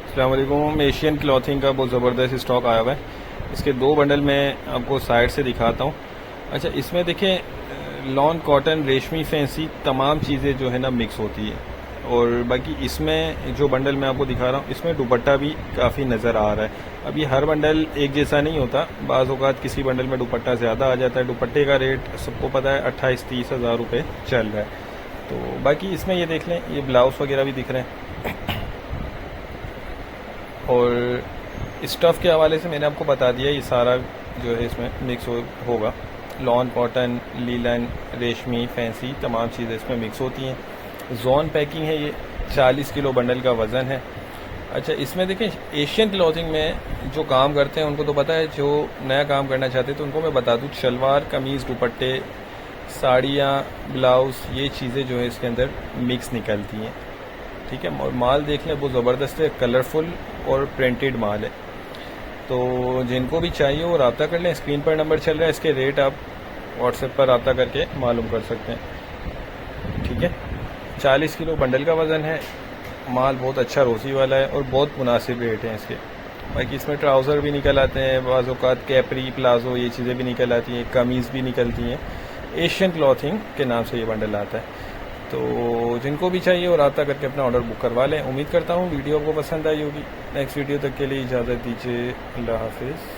अस्सलाम वालेकुम। Asian clothing का बहुत ज़बरदस्त स्टॉक आया हुआ है। इसके दो बंडल मैं आपको साइड से दिखाता हूँ। अच्छा, इसमें देखें लॉन, कॉटन, रेशमी, फैंसी तमाम चीज़ें जो है ना मिक्स होती है। और बाकी इसमें जो बंडल मैं आपको दिखा रहा हूँ इसमें दुपट्टा भी काफ़ी नज़र आ रहा है। अब ये हर बंडल एक जैसा नहीं होता, बाज़ औक़ात किसी बंडल में दुपट्टा ज़्यादा आ जाता है। दुपट्टे का रेट सबको पता है 28-30 हज़ार रुपये चल रहा है। तो बाकी इसमें ये देख लें, ये ब्लाउज़ वगैरह भी दिख रहे हैं। और स्टफ़ के हवाले से मैंने आपको बता दिया, ये सारा जो है इसमें मिक्स होगा। लॉन, कॉटन, लीलन, रेशमी, फैंसी तमाम चीज़ें इसमें मिक्स होती हैं। जोन पैकिंग है, ये 40 किलो बंडल का वज़न है। अच्छा, इसमें देखें एशियन क्लॉथिंग में जो काम करते हैं उनको तो पता है, जो नया काम करना चाहते हैं तो उनको मैं बता दूँ, शलवार, कमीज़, दुपट्टे, साड़ियाँ, ब्लाउज़, ये चीज़ें जो है इसके अंदर मिक्स निकलती हैं। ठीक है, और माल देख लें वो ज़बरदस्त है, कलरफुल और प्रिंटेड माल है। तो जिनको भी चाहिए वो रब्ता कर लें। स्क्रीन पर नंबर चल रहा है, इसके रेट आप व्हाट्सएप पर रब्ता करके मालूम कर सकते हैं। ठीक है, 40 किलो बंडल का वज़न है। माल बहुत अच्छा रोसी वाला है और बहुत मुनासिब रेट हैं इसके। बाकी इसमें ट्राउज़र भी निकल आते हैं, बाज़ औक़ात कैपरी, प्लाज़ो, ये चीज़ें भी निकल आती हैं, कमीज़ भी निकलती हैं। एशियन क्लॉथिंग के नाम से ये बंडल आता है। तो जिनको भी चाहिए वो रब्ता करके अपना ऑर्डर बुक करवा लें। उम्मीद करता हूँ वीडियो आपको पसंद आई होगी। नेक्स्ट वीडियो तक के लिए इजाज़त दीजिए। अल्लाह हाफिज़।